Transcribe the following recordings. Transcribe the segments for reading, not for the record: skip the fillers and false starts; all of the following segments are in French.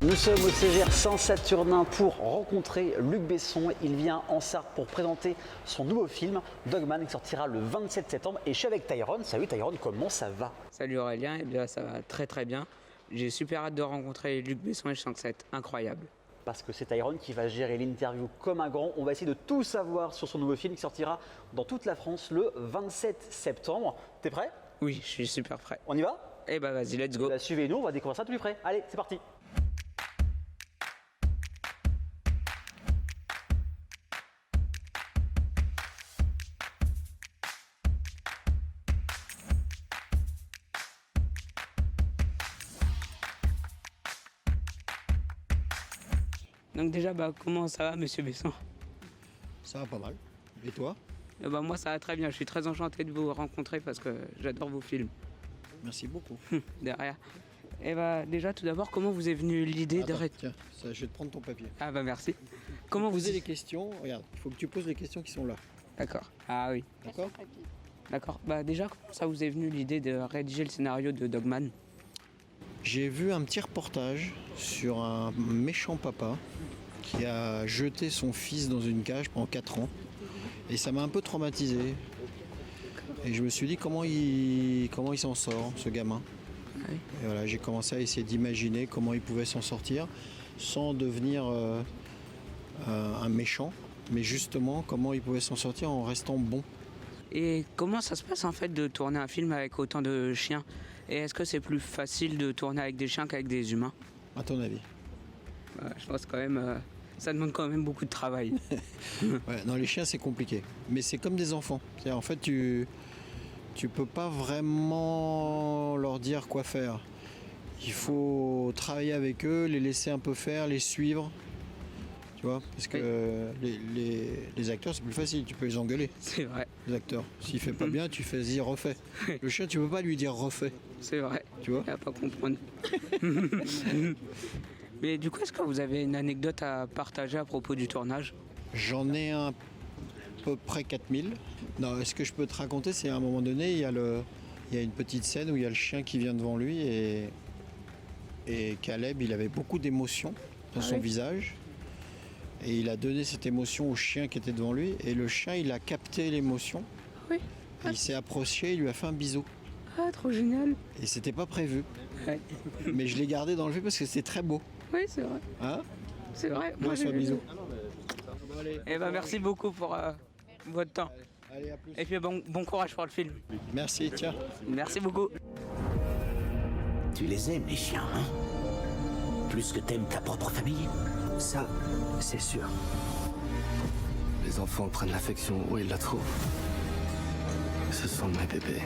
Nous sommes au CGR Saint-Saturnin pour rencontrer Luc Besson. Il vient en Sarthe pour présenter son nouveau film Dogman qui sortira le 27 septembre. Et je suis avec Tyrone. Salut Tyrone, comment ça va? Salut Aurélien, eh bien ça va très très bien. J'ai super hâte de rencontrer Luc Besson et je sens que ça va être incroyable. Parce que c'est Tyrone qui va gérer l'interview comme un grand. On va essayer de tout savoir sur son nouveau film qui sortira dans toute la France le 27 septembre. T'es prêt? Oui, je suis super prêt. On y va? Eh bah vas-y, let's go. Suivez-nous, on va découvrir ça de plus près. Allez, c'est parti. Donc déjà, comment ça va monsieur Besson? Ça va pas mal. Et toi? Moi ça va très bien, je suis très enchanté de vous rencontrer parce que j'adore vos films. Merci beaucoup. Derrière. Déjà tout d'abord, comment vous est venue l'idée de... Tiens, je vais te prendre ton papier. Ah bah merci. Comment vous... Poser les questions, regarde, il faut que tu poses les questions qui sont là. D'accord. Ah oui. D'accord? D'accord. Déjà, comment ça vous est venu l'idée de rédiger le scénario de Dogman? J'ai vu un petit reportage sur un méchant papa qui a jeté son fils dans une cage pendant 4 ans. Et ça m'a un peu traumatisé. Et je me suis dit comment il s'en sort, ce gamin. Oui. Et voilà, j'ai commencé à essayer d'imaginer comment il pouvait s'en sortir sans devenir un méchant, mais justement comment il pouvait s'en sortir en restant bon. Et comment ça se passe en fait de tourner un film avec autant de chiens? Et est-ce que c'est plus facile de tourner avec des chiens qu'avec des humains? À ton avis? Je pense quand même, ça demande quand même beaucoup de travail. Ouais, non, les chiens c'est compliqué, mais c'est comme des enfants. C'est-à-dire, en fait, tu peux pas vraiment leur dire quoi faire. Il faut travailler avec eux, les laisser un peu faire, les suivre. Tu vois, parce que les acteurs c'est plus facile, tu peux les engueuler. C'est vrai, Les acteurs, s'il fait pas bien, tu fais vas-y refais. Le chien, tu peux pas lui dire refais. c'est vrai. Tu vois? Il va pas comprendre. Mais du coup, est-ce que vous avez une anecdote à partager à propos du tournage? J'en ai à peu près 4000. Non, ce que je peux te raconter, c'est à un moment donné, il y a une petite scène où il y a le chien qui vient devant lui et Caleb, il avait beaucoup d'émotions dans son visage. Et il a donné cette émotion au chien qui était devant lui. Et le chien, il a capté l'émotion. Oui. Et il s'est approché, il lui a fait un bisou. Ah, trop génial. Et c'était pas prévu. Ouais. Mais je l'ai gardé dans le film parce que c'était très beau. Oui, c'est vrai. Hein? C'est vrai. Moi, j'ai- un bisou. Merci beaucoup pour votre temps. Allez, à plus. Et puis bon courage pour le film. Merci, tiens. Merci beaucoup. Tu les aimes, les chiens, hein? Plus que t'aimes ta propre famille? Ça, c'est sûr. Les enfants prennent l'affection où ils la trouvent. Ce sont mes bébés.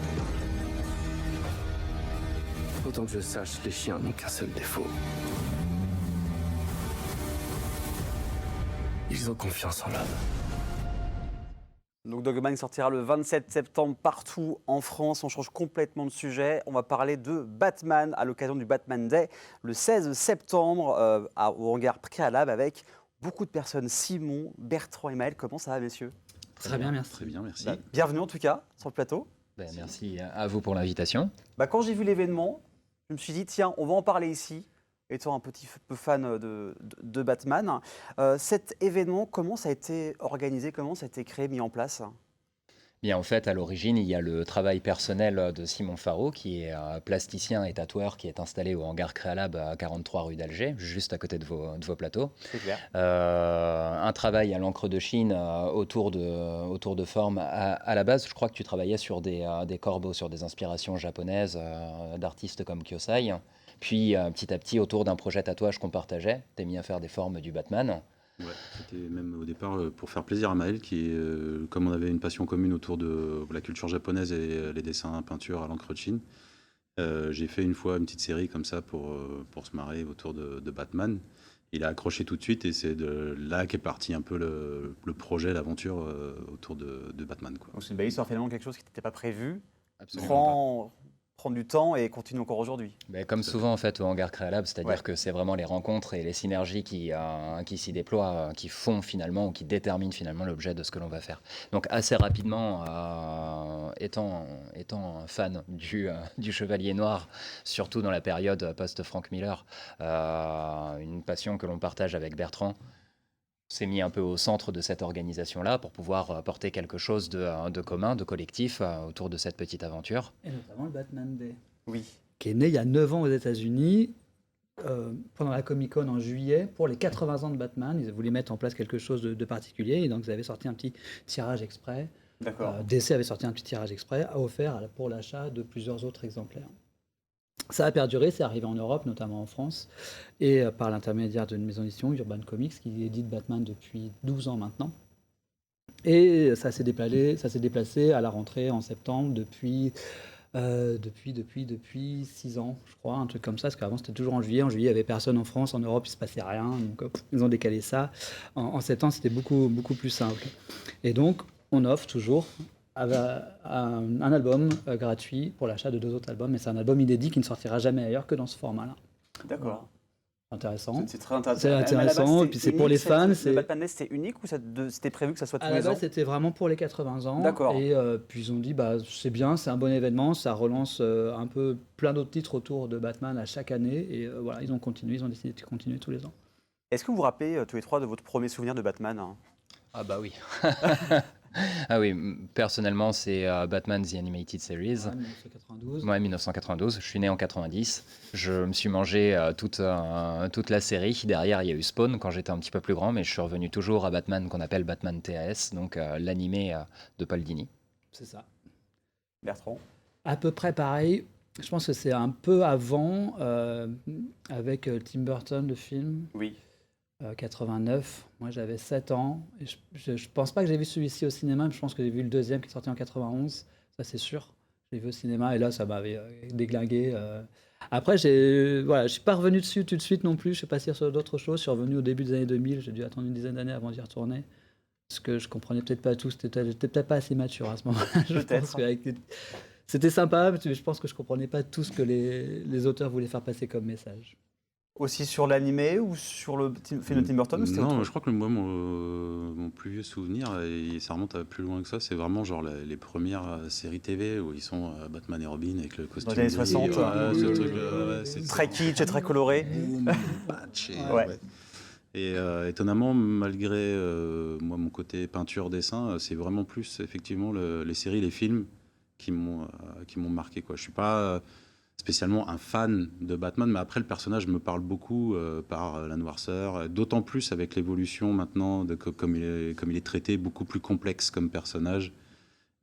Autant que je sache, les chiens n'ont qu'un seul défaut. Ils ont confiance en l'homme. Donc Dogman sortira le 27 septembre partout en France. On change complètement de sujet. On va parler de Batman à l'occasion du Batman Day le 16 septembre au hangar Préalable avec beaucoup de personnes. Simon, Bertrand et Maël, comment ça va messieurs? Très bien, merci. Très bien, merci. Bienvenue en tout cas sur le plateau. Merci à vous pour l'invitation. Quand j'ai vu l'événement, je me suis dit tiens, on va en parler ici. Étant un petit peu fan de Batman, cet événement, comment ça a été organisé, comment ça a été créé, mis en place? Bien, en fait, à l'origine, il y a le travail personnel de Simon Farreau, qui est plasticien et tatoueur, qui est installé au hangar Créalab à 43 rue d'Alger, juste à côté de vos plateaux. C'est clair. Un travail à l'encre de Chine autour de formes. À la base, je crois que tu travaillais sur des corbeaux, sur des inspirations japonaises d'artistes comme Kyosai. Puis, petit à petit, autour d'un projet tatouage qu'on partageait, t'es mis à faire des formes du Batman. Ouais, c'était même au départ pour faire plaisir à Maël, qui est, comme on avait une passion commune autour de la culture japonaise et les dessins, peinture à l'encre de Chine, j'ai fait une fois une petite série comme ça pour se marrer autour de Batman. Il a accroché tout de suite et c'est de là qu'est parti un peu le projet, l'aventure autour de Batman, quoi. Donc c'est une belle histoire, finalement quelque chose qui n'était pas prévu. Absolument prendre du temps et continue encore aujourd'hui. Mais comme souvent en fait au hangar Créalab, c'est-à-dire que c'est vraiment les rencontres et les synergies qui s'y déploient, qui font finalement ou qui déterminent finalement l'objet de ce que l'on va faire. Donc assez rapidement, étant un fan du Chevalier Noir, surtout dans la période post-Frank Miller, une passion que l'on partage avec Bertrand, s'est mis un peu au centre de cette organisation-là pour pouvoir apporter quelque chose de commun, de collectif autour de cette petite aventure. Et notamment le Batman Day, Oui. qui est né il y a 9 ans aux États-Unis, pendant la Comic-Con en juillet, pour les 80 ans de Batman. Ils voulaient mettre en place quelque chose de particulier, et donc ils avaient sorti un petit tirage exprès. D'accord. DC avait sorti un petit tirage exprès offert pour l'achat de plusieurs autres exemplaires. Ça a perduré, c'est arrivé en Europe, notamment en France, et par l'intermédiaire d'une maison d'édition, Urban Comics, qui édite Batman depuis 12 ans maintenant. Et ça s'est déplacé à la rentrée en septembre depuis 6 ans, je crois, un truc comme ça, parce qu'avant c'était toujours en juillet. En juillet, il n'y avait personne en France, en Europe, il ne se passait rien, donc ils ont décalé ça. En septembre, c'était beaucoup plus simple. Et donc, on offre toujours un album gratuit pour l'achat de 2 autres albums, mais c'est un album inédit qui ne sortira jamais ailleurs que dans ce format-là. D'accord. Voilà. Intéressant. C'est très intéressant. C'est intéressant, et puis c'est pour les fans. Le Batman Day, c'était unique ou c'était prévu que ça soit tous À la les ans? base, c'était vraiment pour les 80 ans. D'accord. Et puis ils ont dit, c'est bien, c'est un bon événement, ça relance un peu plein d'autres titres autour de Batman à chaque année. Et voilà, ils ont décidé de continuer tous les ans. Est-ce que vous vous rappelez tous les trois de votre premier souvenir de Batman, hein? Ah bah oui. Ah oui, personnellement, c'est Batman The Animated Series. Ouais, 1992. Moi, 1992, je suis né en 90. Je me suis mangé toute la série. Derrière, il y a eu Spawn quand j'étais un petit peu plus grand, mais je suis revenu toujours à Batman qu'on appelle Batman TAS, donc l'animé de Paul Dini. C'est ça. Bertrand? À peu près pareil. Je pense que c'est un peu avant, avec Tim Burton, le film. Oui. 89. Moi, j'avais 7 ans. Et je pense pas que j'ai vu celui-ci au cinéma, mais je pense que j'ai vu le deuxième qui est sorti en 91. Ça, c'est sûr. Je l'ai vu au cinéma et là, ça m'avait déglingué. Après, je suis pas revenu dessus tout de suite non plus. Je suis passé sur d'autres choses. Je suis revenu au début des années 2000. J'ai dû attendre une dizaine d'années avant d'y retourner. Parce que je comprenais peut-être pas tout. J'étais peut-être pas assez mature à ce moment-là. Peut-être. C'était sympa, mais je pense que je comprenais pas tout ce que les auteurs voulaient faire passer comme message. Aussi sur l'animé ou sur le film de Tim Burton ou c'était autre Non, chose? je crois que moi, mon plus vieux souvenir, et ça remonte à plus loin que ça, c'est vraiment genre les premières séries TV où ils sont Batman et Robin avec le costume. Dans les années 60, ouais, ce truc, c'est Très kitsch et très coloré. patch et, Ouais. ouais. Et étonnamment, malgré moi mon côté peinture, dessin, c'est vraiment plus effectivement les séries, les films qui m'ont marqué, quoi. Je suis pas spécialement un fan de Batman, mais après le personnage me parle beaucoup par la noirceur, d'autant plus avec l'évolution maintenant, comme il est traité, beaucoup plus complexe comme personnage,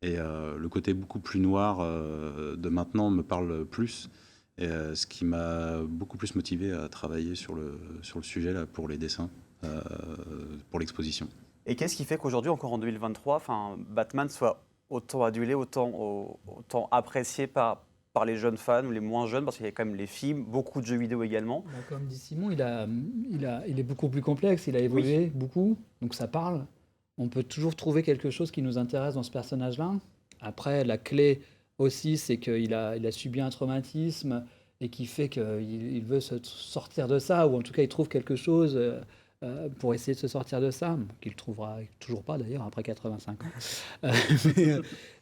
et le côté beaucoup plus noir de maintenant me parle plus, et ce qui m'a beaucoup plus motivé à travailler sur le sujet là, pour les dessins, pour l'exposition. Et qu'est-ce qui fait qu'aujourd'hui, encore en 2023, Batman soit autant adulé, autant apprécié par les jeunes fans ou les moins jeunes, parce qu'il y a quand même les films, beaucoup de jeux vidéo également. Comme dit Simon, il est beaucoup plus complexe, il a évolué beaucoup, donc ça parle. On peut toujours trouver quelque chose qui nous intéresse dans ce personnage-là. Après, la clé aussi, c'est qu'il a subi un traumatisme et qui fait qu'il veut se sortir de ça, ou en tout cas, il trouve quelque chose pour essayer de se sortir de ça, qu'il ne trouvera toujours pas d'ailleurs après 85 ans.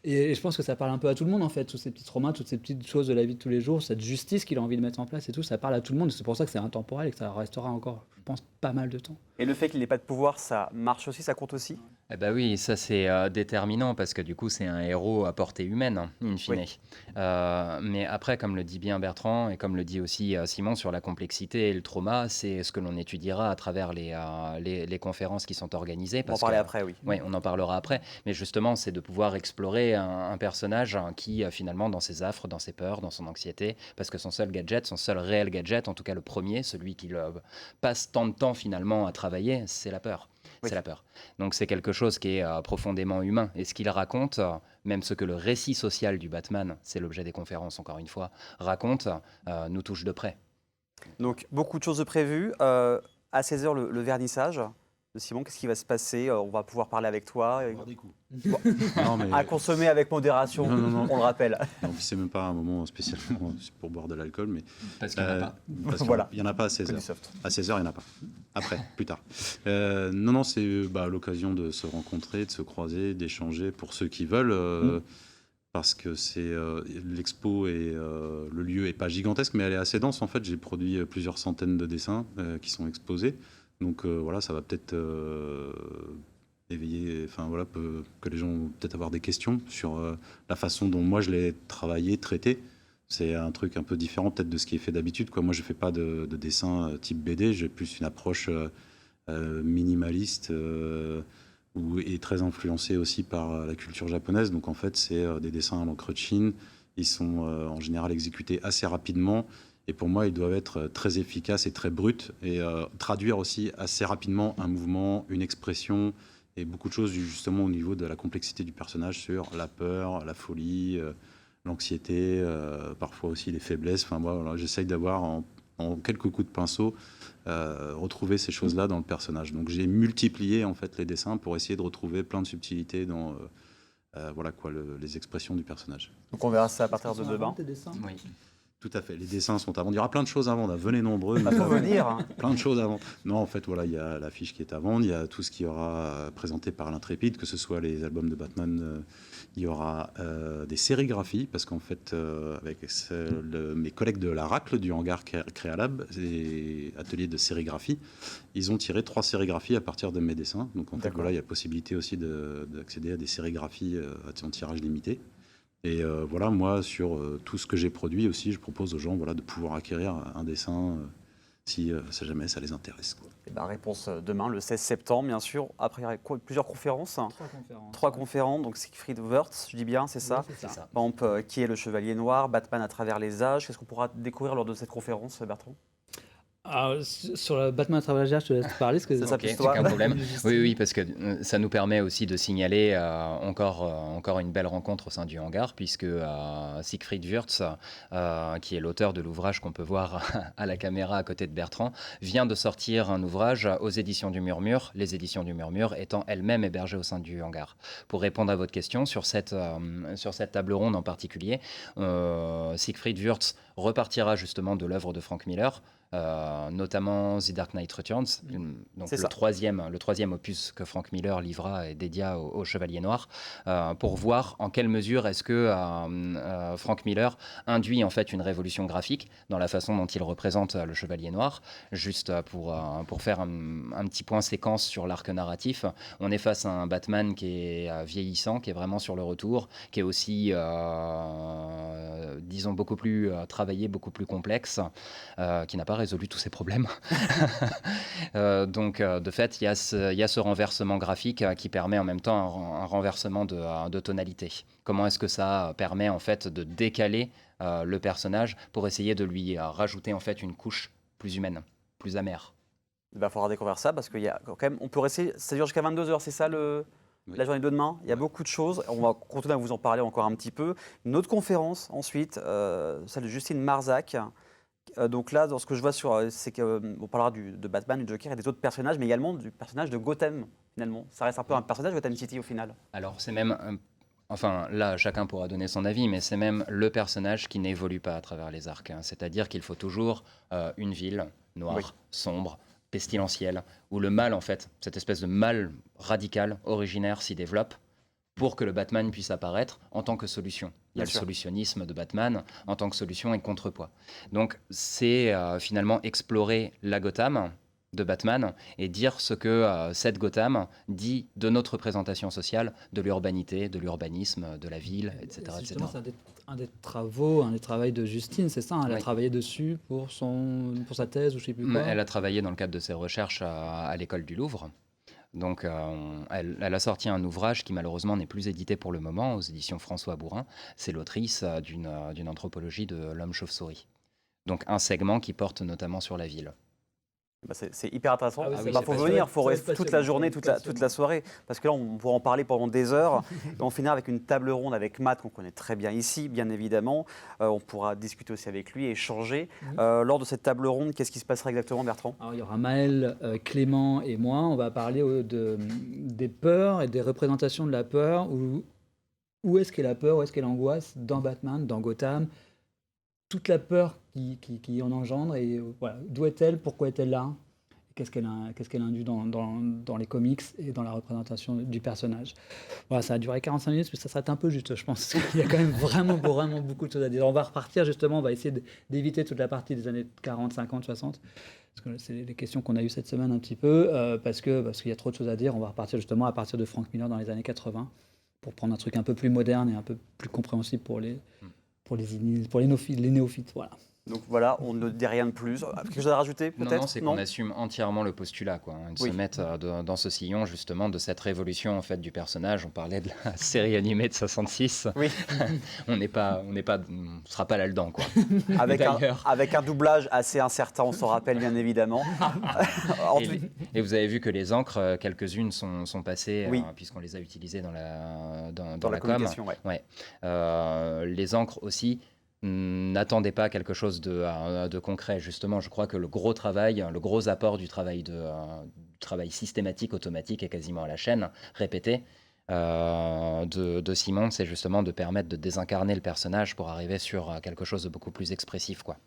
Et je pense que ça parle un peu à tout le monde en fait, tous ces petits traumas, toutes ces petites choses de la vie de tous les jours, cette justice qu'il a envie de mettre en place et tout, ça parle à tout le monde. C'est pour ça que c'est intemporel et que ça restera encore, je pense, pas mal de temps. Et le fait qu'il n'ait pas de pouvoir, ça marche aussi, ça compte aussi? Eh ben oui, ça c'est déterminant parce que du coup c'est un héros à portée humaine, in fine. Oui. Mais après, comme le dit bien Bertrand et comme le dit aussi Simon sur la complexité et le trauma, c'est ce que l'on étudiera à travers les conférences qui sont organisées. On va en parler après, oui. Oui, on en parlera après. Mais justement, c'est de pouvoir explorer un personnage qui finalement, dans ses affres, dans ses peurs, dans son anxiété, parce que son seul réel gadget, en tout cas le premier, celui qui passe tant de temps finalement à travailler, c'est la peur. Oui. C'est la peur. Donc c'est quelque chose qui est profondément humain. Et ce qu'il raconte, même ce que le récit social du Batman, c'est l'objet des conférences encore une fois, raconte, nous touche de près. Donc beaucoup de choses de prévues. À 16h, le vernissage. Simon, qu'est-ce qui va se passer? On va pouvoir parler avec toi. Boire des coups. Bon, à consommer avec modération, Non. on le rappelle. Non, puis c'est même pas un moment spécialement pour boire de l'alcool, mais Parce qu'il n'y en a pas. parce qu'il Voilà. n'y en a pas à 16h. Du soft. À 16h, il n'y en a pas. Après, plus tard. Non, c'est l'occasion de se rencontrer, de se croiser, d'échanger pour ceux qui veulent. Parce que l'expo et le lieu est pas gigantesque, mais elle est assez dense. En fait, j'ai produit plusieurs centaines de dessins qui sont exposés. Donc voilà, ça va peut-être éveiller, que les gens vont peut-être avoir des questions sur la façon dont moi je l'ai travaillé, traité. C'est un truc un peu différent peut-être de ce qui est fait d'habitude, quoi. Moi, je fais pas de dessin type BD, j'ai plus une approche minimaliste et très influencée aussi par la culture japonaise. Donc en fait, c'est des dessins à l'encre de Chine. Ils sont en général exécutés assez rapidement. Et pour moi, ils doivent être très efficaces et très bruts et traduire aussi assez rapidement un mouvement, une expression et beaucoup de choses justement au niveau de la complexité du personnage sur la peur, la folie, l'anxiété, parfois aussi les faiblesses. Enfin, moi, voilà, j'essaye d'avoir en quelques coups de pinceau retrouver ces choses-là dans le personnage. Donc j'ai multiplié en fait les dessins pour essayer de retrouver plein de subtilités dans les expressions du personnage. Donc on verra ça à partir de demain. Tes dessins Oui. Tout à fait. Les dessins sont à vendre. Il y aura plein de choses à vendre. Venez nombreux. Il faut venir. Hein. Plein de choses à vendre. Non, en fait, voilà, il y a l'affiche qui est à vendre. Il y a tout ce qui aura présenté par l'Intrépide, que ce soit les albums de Batman. Il y aura des sérigraphies, parce qu'en fait, avec mes collègues de l'Aracle, du hangar Créalab, et atelier de sérigraphie, ils ont tiré 3 sérigraphies à partir de mes dessins. Donc, en fait, voilà, il y a possibilité aussi d'accéder à des sérigraphies en tirage limité. Et voilà, moi, sur tout ce que j'ai produit aussi, je propose aux gens de pouvoir acquérir un dessin si jamais ça les intéresse, quoi. Et réponse demain, le 16 septembre, bien sûr. Après, il y aura plusieurs conférences. 3 conférences. 3 conférences, donc Siegfried Wurtz, je dis bien, c'est ça? Oui, c'est ça. Par exemple, qui est le Chevalier Noir, Batman à travers les âges. Qu'est-ce qu'on pourra découvrir lors de cette conférence, Bertrand? Alors, sur le Batman à travers les âges, je te laisse parler. Parce que Ça Ok, plus c'est toi. aucun problème. Oui, parce que ça nous permet aussi de signaler encore une belle rencontre au sein du hangar, puisque Siegfried Wurtz, qui est l'auteur de l'ouvrage qu'on peut voir à la caméra à côté de Bertrand, vient de sortir un ouvrage aux éditions du Murmure, les éditions du Murmure étant elles-mêmes hébergées au sein du hangar. Pour répondre à votre question, sur cette table ronde en particulier, Siegfried Wurtz repartira justement de l'œuvre de Frank Miller, notamment The Dark Knight Returns, donc C'est le ça. troisième opus que Frank Miller livra et dédia au Chevalier Noir, pour voir en quelle mesure est-ce que Frank Miller induit en fait une révolution graphique dans la façon dont il représente le Chevalier Noir. Juste pour faire un petit point séquence sur l'arc narratif, on est face à un Batman qui est vieillissant, qui est vraiment sur le retour, qui est aussi disons beaucoup plus travaillé, beaucoup plus complexe, qui n'a pas résolu tous ses problèmes. Donc, de fait, il y a ce renversement graphique qui permet en même temps un renversement de tonalité. Comment est-ce que ça permet en fait de décaler le personnage pour essayer de lui rajouter en fait une couche plus humaine, plus amère. Il va falloir découvrir ça parce qu'il y a quand même, on peut rester, ça dure jusqu'à 22h, c'est ça Oui. la journée de demain? Il y a beaucoup de choses, on va continuer à vous en parler encore un petit peu. Une autre conférence ensuite, celle de Justine Marzac. Donc là, dans ce que je vois c'est qu'on parlera de Batman, du Joker et des autres personnages, mais également du personnage de Gotham, finalement. Ça reste un peu un personnage Gotham City au final. Alors, c'est même... Enfin, là, chacun pourra donner son avis, mais c'est même le personnage qui n'évolue pas à travers les arcs. C'est-à-dire qu'il faut toujours une ville noire, Oui. sombre, pestilentielle, où le mal, en fait, cette espèce de mal radical, originaire, s'y développe pour que le Batman puisse apparaître en tant que solution. Il y a Bien le sûr. solutionnisme de Batman en tant que solution et contrepoids. Donc, c'est finalement explorer la Gotham de Batman et dire ce que cette Gotham dit de notre représentation sociale, de l'urbanité, de l'urbanisme, de la ville, etc. C'est etc. justement, c'est un des travaux de Justine, c'est ça? Elle a Oui. travaillé dessus pour sa thèse ou je sais plus quoi. Elle a travaillé dans le cadre de ses recherches à l'école du Louvre. Donc, elle a sorti un ouvrage qui malheureusement n'est plus édité pour le moment aux éditions François Bourin. C'est l'autrice d'une anthropologie de l'homme chauve-souris. Donc un segment qui porte notamment sur la ville. Bah, c'est hyper intéressant. Ah oui, Il ça, faut c'est venir, il faut passionnant. rester toute la journée, toute la soirée. Parce que là, on pourra en parler pendant des heures. Et on finira avec une table ronde avec Matt, qu'on connaît très bien ici, bien évidemment. On pourra discuter aussi avec lui, échanger. Lors de cette table ronde, qu'est-ce qui se passera exactement, Bertrand? Alors, il y aura Maël, Clément et moi. On va parler des peurs et des représentations de la peur. Où est-ce qu'est la peur, où est-ce qu'est l'angoisse dans Batman, dans Gotham. Toute la peur qui en engendre et voilà, d'où est-elle, pourquoi est-elle là, qu'est-ce qu'elle induit dans les comics et dans la représentation du personnage. Voilà, ça a duré 45 minutes, mais ça serait un peu juste, je pense. Il y a quand même vraiment beaucoup de choses à dire. On va repartir justement, on va essayer d'éviter toute la partie des années 40, 50, 60, parce que c'est les questions qu'on a eues cette semaine un petit peu, parce qu'il y a trop de choses à dire. On va repartir justement à partir de Frank Miller dans les années 80, pour prendre un truc un peu plus moderne et un peu plus compréhensible pour les néophytes, voilà. Donc voilà, on ne dit rien de plus. Quelque chose à rajouter, peut-être? Non, c'est qu'on assume entièrement le postulat, quoi, de se mettre dans ce sillon, justement, de cette révolution en fait, du personnage. On parlait de la série animée de 66. Oui. on sera pas là-dedans, quoi. Avec un doublage assez incertain, on s'en rappelle bien évidemment. Et vous avez vu que les encres, quelques-unes sont passées, oui. Puisqu'on les a utilisées dans la communication. Ouais. Les encres aussi. N'attendez pas quelque chose de concret. Justement, je crois que le gros travail, le gros apport du travail systématique, automatique et quasiment à la chaîne, répété, de Simon, c'est justement de permettre de désincarner le personnage pour arriver sur quelque chose de beaucoup plus expressif, quoi.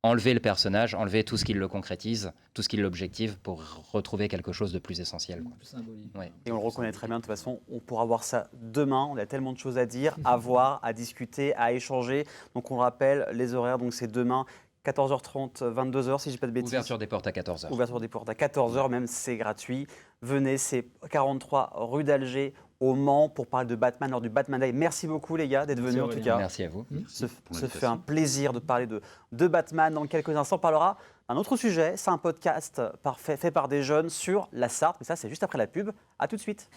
Enlever le personnage, enlever tout ce qui le concrétise, tout ce qui l'objective pour retrouver quelque chose de plus essentiel, quoi. Plus symbolique. Ouais. Et on le reconnaît très bien, de toute façon, on pourra voir ça demain. On a tellement de choses à dire, à voir, à discuter, à échanger. Donc on rappelle, les horaires, donc c'est demain, 14h30, 22h, si je dis pas de bêtises. Ouverture des portes à 14h. Ouverture des portes à 14h, même c'est gratuit. Venez, c'est 43 rue d'Alger, au Mans, pour parler de Batman lors du Batman Day. Merci beaucoup les gars d'être venus en tout cas. Merci à vous. Ce fait un plaisir de parler de Batman. Dans quelques instants, on parlera d'un autre sujet. C'est un podcast fait par des jeunes sur la Sarthe. Mais ça, c'est juste après la pub. À tout de suite.